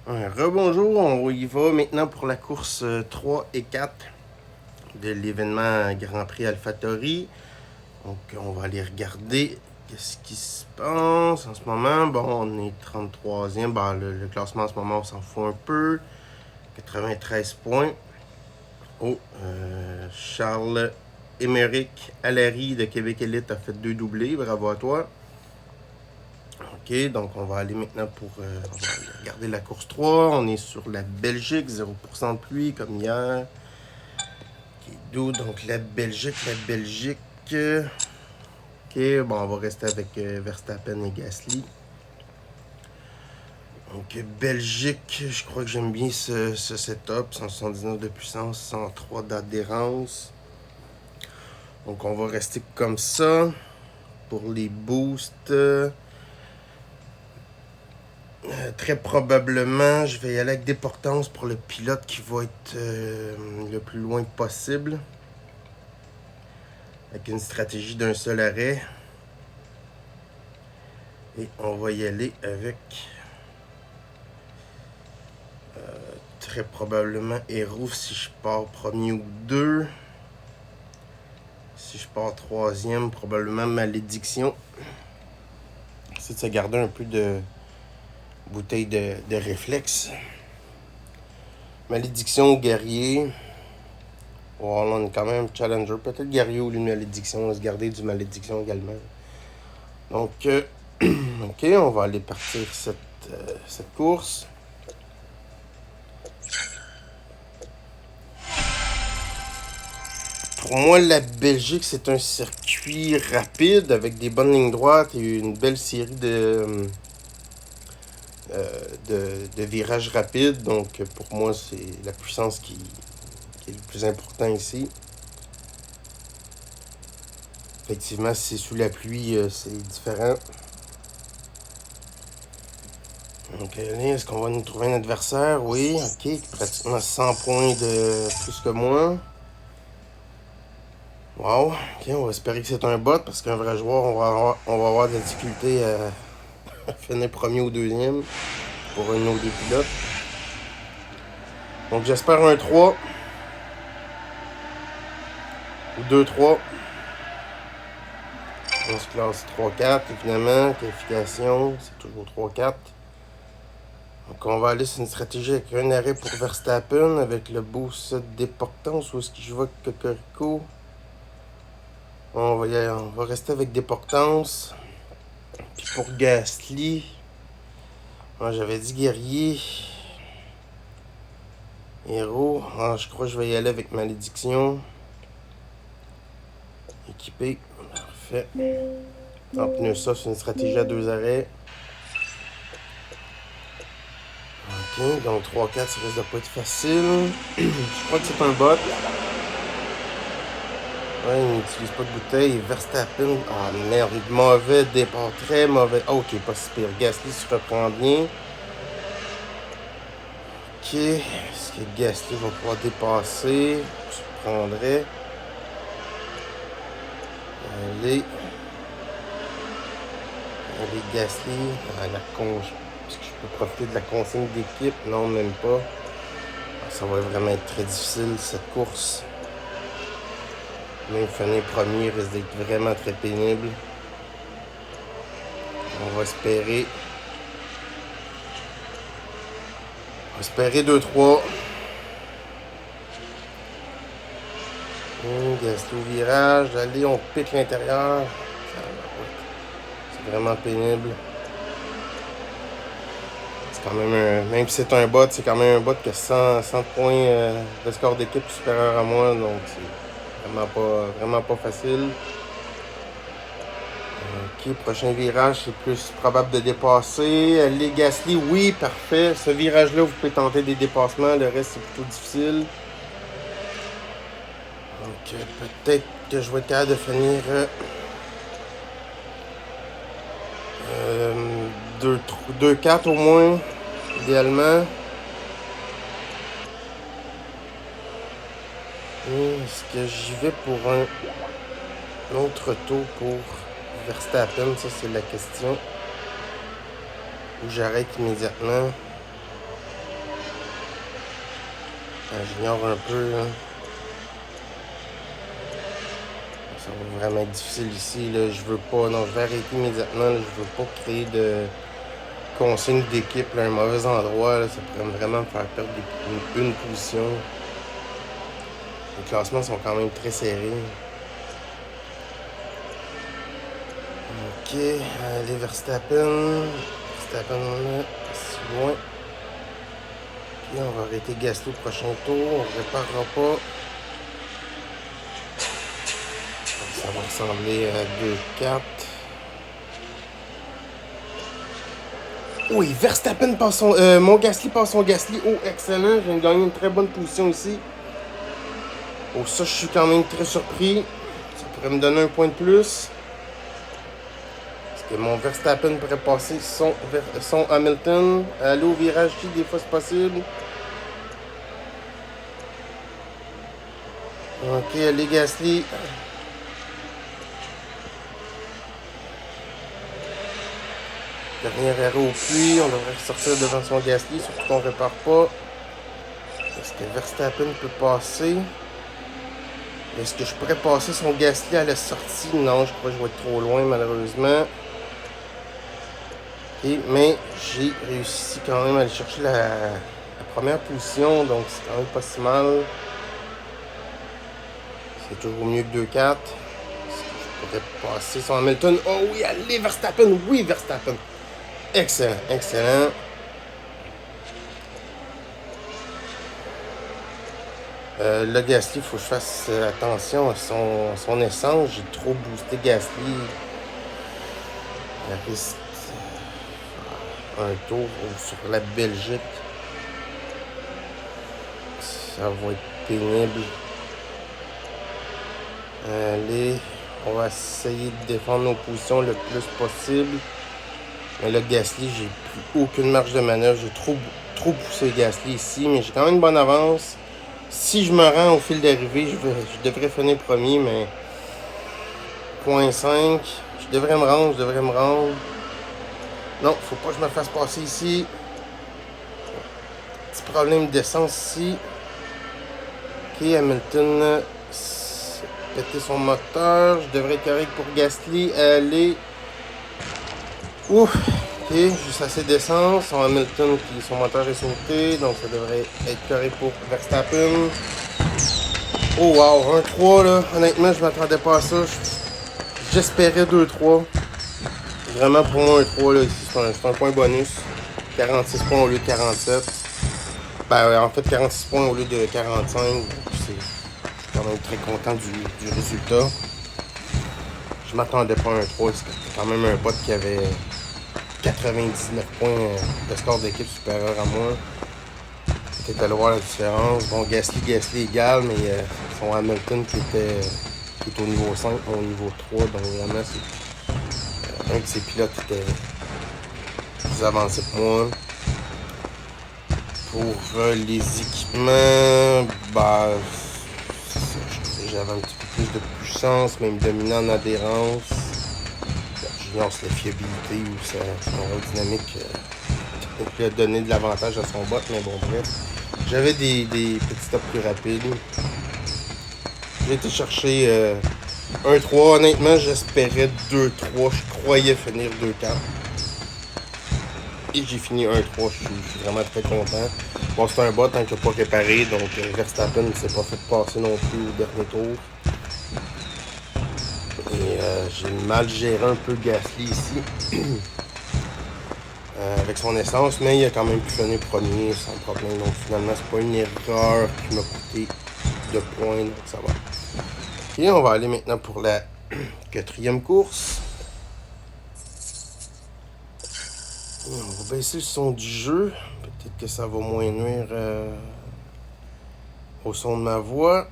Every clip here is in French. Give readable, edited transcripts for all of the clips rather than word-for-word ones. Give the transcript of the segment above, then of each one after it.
Rebonjour, on y va maintenant pour la course 3 et 4 de l'événement Grand Prix AlphaTauri. Donc on va aller regarder qu'est-ce qui se passe en ce moment. Bon, on est 33e, le classement en ce moment on s'en fout un peu. 93 points. Charles Émeric Allary de Québec Elite a fait 2 doublés, bravo à toi. Ok, donc on va aller maintenant pour on va regarder la course 3. On est sur la Belgique, 0% de pluie comme hier. Ok, d'où donc la Belgique. Ok, bon, on va rester avec Verstappen et Gasly. Donc Belgique, je crois que j'aime bien ce setup. 179 de puissance, 103 d'adhérence. Donc on va rester comme ça. Pour les boosts, très probablement, je vais y aller avec des portances pour le pilote qui va être le plus loin possible. Avec une stratégie d'un seul arrêt. Et on va y aller avec très probablement Héros si je pars premier ou deux. Si je pars troisième, probablement Malédiction. C'est de se garder un peu de bouteille de réflexe. Malédiction ou Guerrier. Oh, là, on est quand même challenger. Peut-être Guerrier ou une Malédiction. On va se garder du Malédiction également. Donc, ok, on va aller partir cette course. Pour moi, la Belgique, c'est un circuit rapide avec des bonnes lignes droites et une belle série de virages rapides. Donc, pour moi, c'est la puissance qui est le plus important ici. Effectivement, si c'est sous la pluie, c'est différent. Donc, est-ce qu'on va nous trouver un adversaire? Oui, ok, pratiquement 100 points de plus que moi. Wow, ok, on va espérer que c'est un bot parce qu'un vrai joueur, on va avoir de la difficulté à finir premier ou deuxième pour un de nos deux pilotes. Donc j'espère un 3 ou 2-3. On se classe 3-4 évidemment, qualification, c'est toujours 3-4. Donc on va aller sur une stratégie avec un arrêt pour Verstappen avec le boost des portances. Où est-ce que je vois Cocorico? On va rester avec des portances. Puis pour Gasly, moi j'avais dit Guerrier. Héros, je crois que je vais y aller avec Malédiction. Équipé, parfait. En pneu ça, c'est une stratégie à 2 arrêts. Ok, donc 3-4, ça risque de pas être facile. Je crois que c'est un bot. Ouais, il n'utilise pas de bouteille. Verstappen. Ah merde, mauvais départ, très mauvais. Oh, ok, pas si pire. Gasly se reprend bien. Ok, est-ce que Gasly va pouvoir dépasser? Je prendrais. Allez. Allez, Gasly. Est-ce que je peux profiter de la consigne d'équipe? Non, même pas. Ça va vraiment être très difficile, cette course. Même finir premier risque d'être vraiment très pénible. On va espérer. 2-3. Gasly au virage. Allez, on pique l'intérieur. C'est vraiment pénible. C'est quand même même si c'est un bot, c'est quand même un bot qui a 100 points de score d'équipe supérieur à moi. Donc c'est vraiment pas facile. Ok, prochain virage, c'est plus probable de dépasser. Les Gasly, oui, parfait. Ce virage-là, vous pouvez tenter des dépassements. Le reste, c'est plutôt difficile. Donc, peut-être que je vais être capable de finir 2-4 au moins, idéalement. Est-ce que j'y vais pour un autre tour pour Verstappen? Ça, c'est la question. Ou j'arrête immédiatement. J'ignore un peu. Là. Ça va vraiment être difficile ici. Là. Je veux pas. Non, je vais arrêter immédiatement. Là. Je veux pas créer de consigne d'équipe à un mauvais endroit. Là. Ça pourrait vraiment me faire perdre une position. Les classements sont quand même très serrés. Ok, allez Verstappen. Verstappen, on est si loin. Puis on va arrêter Gasly au prochain tour. On ne réparera pas. Ça va ressembler à 2-4. Oui, Verstappen passe son... mon Gasly passe son Gasly. Oh, excellent. Je viens de gagner une très bonne position ici. Oh, ça, je suis quand même très surpris. Ça pourrait me donner un point de plus. Est-ce que mon Verstappen pourrait passer son Hamilton? Aller au virage J, des fois, c'est possible. Ok, allez, Gasly. Dernier arrêt au puits, on devrait sortir devant son Gasly, surtout qu'on ne répare pas. Est-ce que Verstappen peut passer? Est-ce que je pourrais passer son Gasly à la sortie? Non, je crois que je vais être trop loin malheureusement. Okay, mais j'ai réussi quand même à aller chercher la première position, donc c'est quand même pas si mal. C'est toujours mieux que 2-4. Est-ce que je pourrais passer son Hamilton? Oh oui, allez Verstappen! Oui, Verstappen! Excellent, excellent. Le Gasly, il faut que je fasse attention à son essence. J'ai trop boosté Gasly. Il risque un tour sur la Belgique. Ça va être pénible. Allez, on va essayer de défendre nos positions le plus possible. Mais le Gasly, j'ai plus aucune marge de manœuvre. J'ai trop poussé Gasly ici, mais j'ai quand même une bonne avance. Si je me rends au fil d'arrivée, je devrais finir premier, mais 0.5. Je devrais me rendre. Non, faut pas que je me fasse passer ici. Petit problème d'essence ici. Ok, Hamilton péter son moteur. Je devrais être correct pour Gasly. Allez. Ouf. Ok, juste assez d'essence. Son Hamilton, puis son moteur est sauté. Donc ça devrait être correct pour Verstappen. Oh wow, 1-3 là. Honnêtement, je m'attendais pas à ça. J'espérais 2-3. Vraiment pour moi 1-3 là, ici c'est un point bonus. 46 points au lieu de 47. Ben en fait 46 points au lieu de 45. Je suis quand même très content du résultat. Je m'attendais pas à 1-3. C'était quand même un bot qui avait 99 points de score d'équipe supérieur à moi. Peut-être allé voir la différence. Bon, Gasly égal, mais son Hamilton qui est au niveau 5, au niveau 3. Donc vraiment, c'est un de ses pilotes qui était plus avancé que moi. Pour les équipements, bah, j'avais un petit peu plus de puissance, même dominant en adhérence. J'ignore la fiabilité ou son aérodynamique qui a donné de l'avantage à son bot, mais bon, bref. J'avais des petits stops plus rapides. J'ai été chercher 1-3. Honnêtement, j'espérais 2-3. Je croyais finir 2-4. Et j'ai fini 1-3. Je suis vraiment très content. Bon, c'est un bot tant qu'il n'a pas réparé. Donc, Verstappen ne s'est pas fait passer non plus au dernier tour. Et j'ai mal géré un peu Gasly ici. Avec son essence, mais il a quand même pu finir premier sans problème. Donc finalement, c'est pas une erreur qui m'a coûté de points, donc ça va. Ok, on va aller maintenant pour la 4e course. On va baisser le son du jeu. Peut-être que ça va moins nuire au son de ma voix.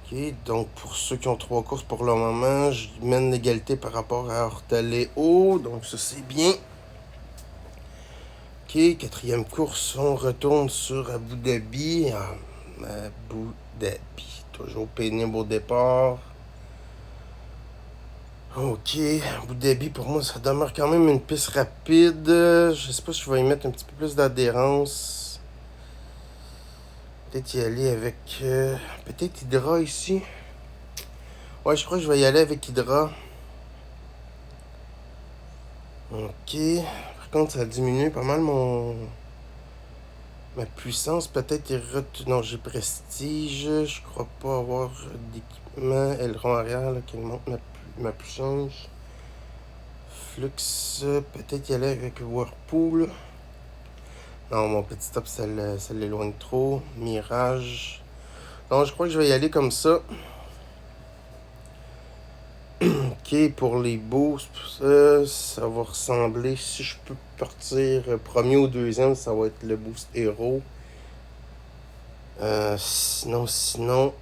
Ok, donc pour ceux qui ont 3 courses pour le moment, je mène l'égalité par rapport à Ortaléo. Donc ça c'est bien. Ok, 4e course, on retourne sur Abu Dhabi. Abu Dhabi, toujours pénible au départ. Ok, Abu Dhabi pour moi ça demeure quand même une piste rapide. Je sais pas si je vais y mettre un petit peu plus d'adhérence. Peut-être y aller avec... peut-être Hydra ici. Ouais, je crois que je vais y aller avec Hydra. Ok. Par contre, ça diminue pas mal ma puissance. Peut-être... Non, j'ai Prestige. Je crois pas avoir d'équipement. Aileron arrière là, qui monte ma puissance. Flux. Peut-être y aller avec Whirlpool. Non, mon petit stop, ça l'éloigne trop. Mirage. Non, je crois que je vais y aller comme ça. Ok, pour les boosts, ça va ressembler. Si je peux partir premier ou deuxième, ça va être le boost héros. Sinon.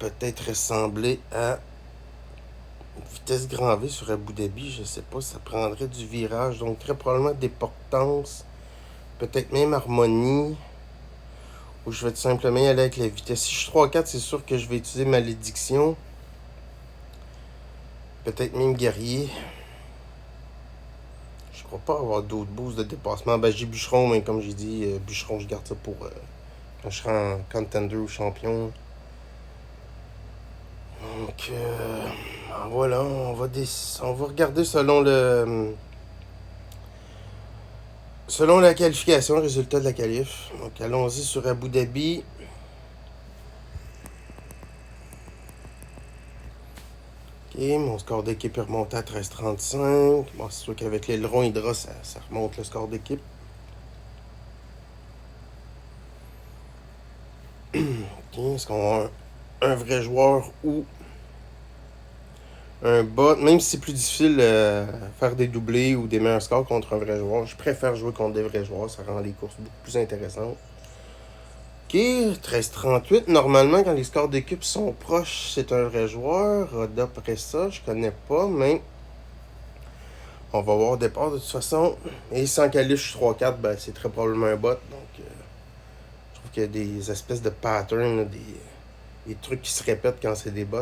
Peut-être ressembler à vitesse grand V sur Abu Dhabi. Je sais pas, ça prendrait du virage. Donc, très probablement des portances. Peut-être même harmonie. Ou je vais tout simplement y aller avec la vitesse. Si je suis 3-4, c'est sûr que je vais utiliser malédiction. Peut-être même guerrier. Je crois pas avoir d'autres boosts de dépassement. Ben, j'ai bûcheron, mais comme j'ai dit, bûcheron, je garde ça pour quand je serai en contender ou champion. Donc, voilà, on va regarder selon la qualification, le résultat de la qualif. Donc, allons-y sur Abu Dhabi. Ok, mon score d'équipe est remonté à 13,35. Bon, c'est sûr qu'avec l'aileron Hydra, ça remonte le score d'équipe. Ok, est-ce qu'on a un vrai joueur ou un bot? Même si c'est plus difficile faire des doublés ou des meilleurs scores contre un vrai joueur, je préfère jouer contre des vrais joueurs. Ça rend les courses beaucoup plus intéressantes. Ok, 13,38. Normalement, quand les scores d'équipe sont proches, c'est un vrai joueur. D'après ça, je connais pas, mais on va voir au départ de toute façon. Et sans qualif, je suis 3-4, ben, c'est très probablement un bot. Donc, je trouve qu'il y a des espèces de patterns, là, des trucs qui se répètent quand c'est des bots.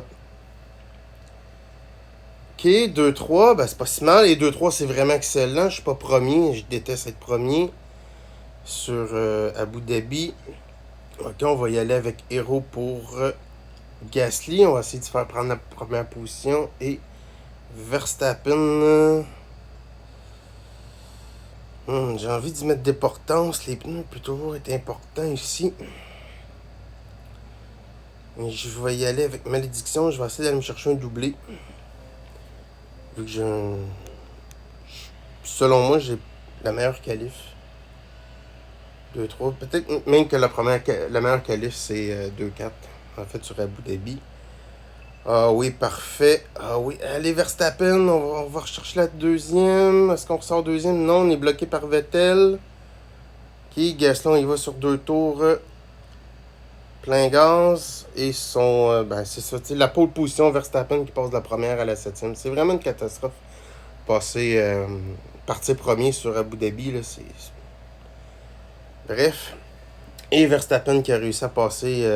Ok, 2-3, ben c'est pas si mal. Et 2-3, c'est vraiment excellent. Je suis pas premier, je déteste être premier sur Abu Dhabi. Ok, on va y aller avec Hero pour Gasly. On va essayer de se faire prendre la première position. Et Verstappen. J'ai envie d'y mettre des portances. Les pneus peuvent toujours être importants ici. Et je vais y aller avec malédiction. Je vais essayer d'aller me chercher un doublé. Vu que selon moi, j'ai la meilleure qualif. 2-3. Peut-être même que la meilleure qualif, c'est 2-4. En fait, sur Abu Dhabi. Ah oui, parfait. Ah oui, allez, Verstappen, on va rechercher la deuxième. Est-ce qu'on ressort deuxième? Non, on est bloqué par Vettel. Ok, Gaston, il va sur 2 tours. Plein gaz. Et ben, c'est ça, la pole position, Verstappen qui passe de la première à la 7e. C'est vraiment une catastrophe. Partir premier sur Abu Dhabi, là, Bref. Et Verstappen qui a réussi à passer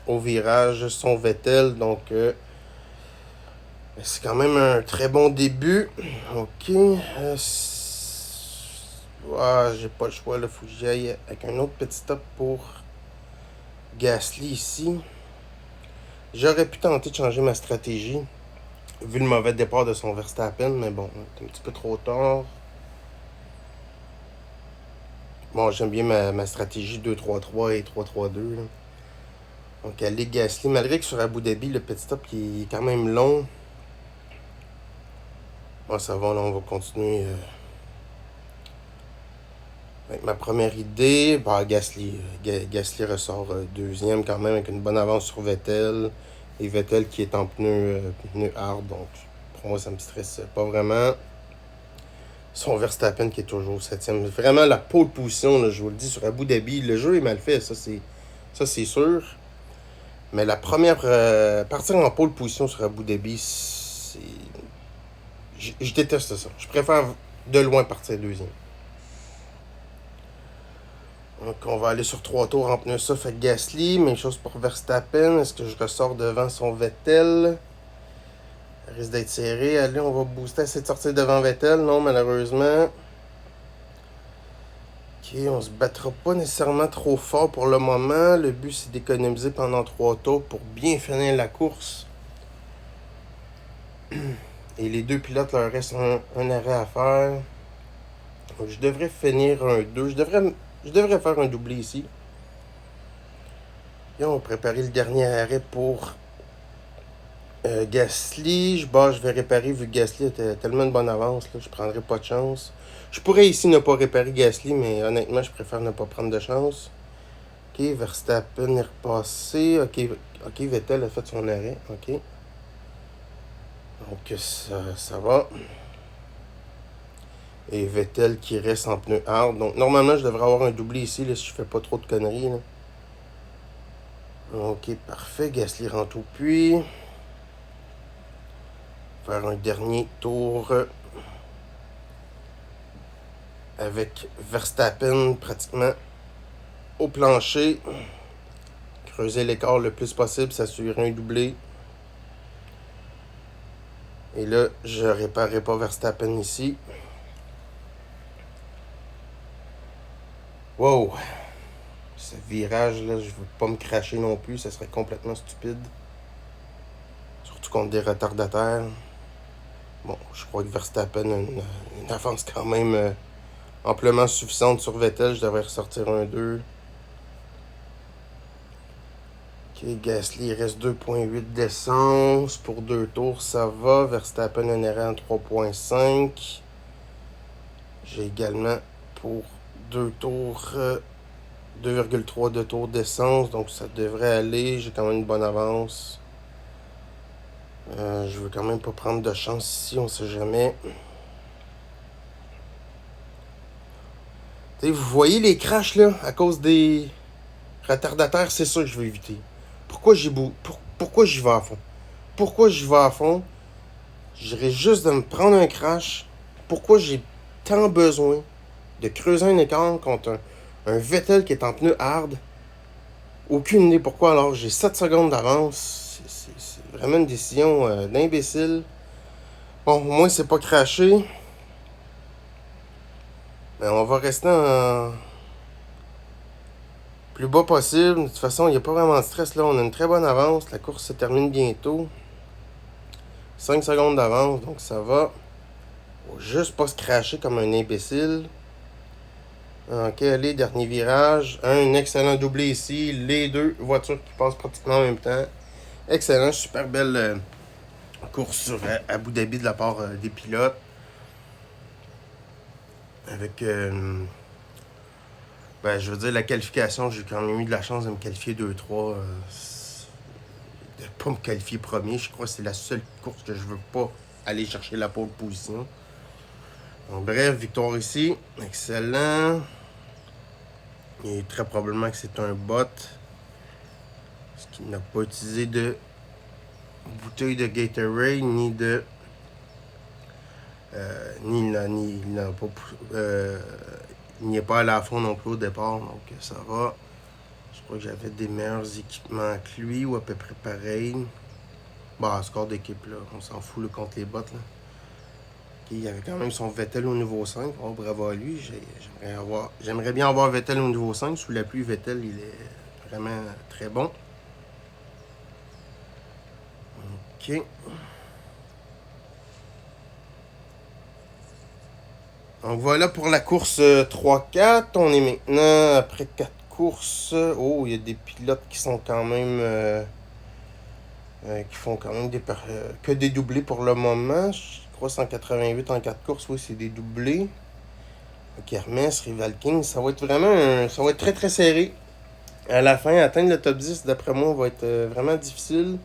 au virage son Vettel. Donc, c'est quand même un très bon début. Ok. J'ai pas le choix. Il faut que j'y aille avec un autre petit stop pour Gasly ici. J'aurais pu tenter de changer ma stratégie. Vu le mauvais départ de son Verstappen. Mais bon, c'est un petit peu trop tard. Bon, j'aime bien ma stratégie 2-3-3 et 3-3-2. Là. Donc, aller Gasly, malgré que sur Abu Dhabi, le petit stop qui est quand même long. Bon, ça va, là, on va continuer avec ma première idée. Bah, Gasly ressort deuxième quand même avec une bonne avance sur Vettel. Et Vettel qui est en pneu hard. Donc, pour moi, ça me stresse pas vraiment. Son Verstappen qui est toujours 7e. Vraiment, la pole position, là, je vous le dis, sur Abu Dhabi, le jeu est mal fait, ça c'est sûr. Mais la première... partir en pole position sur Abu Dhabi, c'est... Je déteste ça. Je préfère de loin partir deuxième. Donc, on va aller sur 3 tours en pneu soft avec Gasly. Même chose pour Verstappen. Est-ce que je ressors devant son Vettel? Ça risque d'être serré. Allez, on va booster, essayer de sortir devant Vettel. Non, malheureusement. Ok, on se battra pas nécessairement trop fort pour le moment. Le but, c'est d'économiser pendant 3 tours pour bien finir la course. Et les deux pilotes, leur reste un arrêt à faire. Donc, je devrais finir un 2. Je devrais faire un doublé ici. Et on va préparer le dernier arrêt pour Gasly. Je vais réparer vu que Gasly était tellement de bonne avance. Là, je prendrai pas de chance. Je pourrais ici ne pas réparer Gasly, mais honnêtement, je préfère ne pas prendre de chance. Ok, Verstappen est repassé. Ok, Vettel a fait son arrêt. Ok. Donc ça va. Et Vettel qui reste en pneu hard. Donc normalement, je devrais avoir un doublé ici là, si je fais pas trop de conneries. Là. Ok, parfait. Gasly rentre au puits. Faire un dernier tour avec Verstappen pratiquement au plancher. Creuser l'écart le plus possible, s'assurer un doublé. Et là, je réparerai pas Verstappen ici. Wow! Ce virage-là, je veux pas me cracher non plus, ça serait complètement stupide. Surtout contre des retardataires. Bon, je crois que Verstappen a une avance quand même amplement suffisante sur Vettel. Je devrais ressortir un 2. Ok, Gasly, il reste 2.8 d'essence. Pour 2 tours, ça va. Verstappen un arrêt en 3.5. J'ai également pour 2 tours 2,3 de tours d'essence. Donc ça devrait aller. J'ai quand même une bonne avance. Je veux quand même pas prendre de chance ici, on sait jamais. T'sais, vous voyez les crashs là, à cause des retardataires, c'est ça que je veux éviter. Pourquoi j'y vais à fond? Pourquoi j'y vais à fond? J'irais juste de me prendre un crash. Pourquoi j'ai tant besoin de creuser un écart contre un Vettel qui est en pneu hard? Aucune idée pourquoi, alors j'ai 7 secondes d'avance. C'est vraiment une décision d'imbécile. Bon, au moins c'est pas craché. Mais on va rester en plus bas possible. De toute façon, il n'y a pas vraiment de stress là. On a une très bonne avance. La course se termine bientôt. 5 secondes d'avance, donc ça va. Faut juste pas se cracher comme un imbécile. Ok, allez, dernier virage. Un excellent doublé ici. Les deux voitures qui passent pratiquement en même temps. Excellent, super belle course sur Abu Dhabi de la part des pilotes. Avec, je veux dire, la qualification, j'ai quand même eu de la chance de me qualifier 2-3. De pas me qualifier premier. Je crois que c'est la seule course que je veux pas aller chercher la pole position. Donc, bref, victoire ici. Excellent. Et très probablement que c'est un bot. Parce qu'il n'a pas utilisé de bouteille de Gatorade, ni de... il n'est pas allé à fond non plus au départ, donc ça va. Je crois que j'avais des meilleurs équipements que lui, ou à peu près pareil. Bon, score d'équipe, là, on s'en fout là, contre les bots. Là. Okay, il y avait quand même son Vettel au niveau 5. Oh, bravo à lui. J'aimerais bien avoir Vettel au niveau 5. Sous la pluie, Vettel, il est vraiment très bon. Ok. Donc voilà pour la course 3-4. On est maintenant après 4 courses. Oh, il y a des pilotes qui sont quand même... qui font quand même que des doublés pour le moment. Je crois 188 en 4 courses. Oui, c'est des doublés. Ok, Hermès, Rival King. Ça va être vraiment... ça va être très très serré. À la fin, atteindre le top 10, d'après moi, va être vraiment difficile.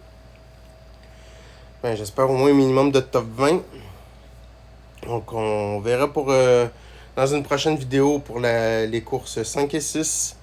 J'espère au moins un minimum de top 20. Donc, on verra pour dans une prochaine vidéo pour les courses 5 et 6.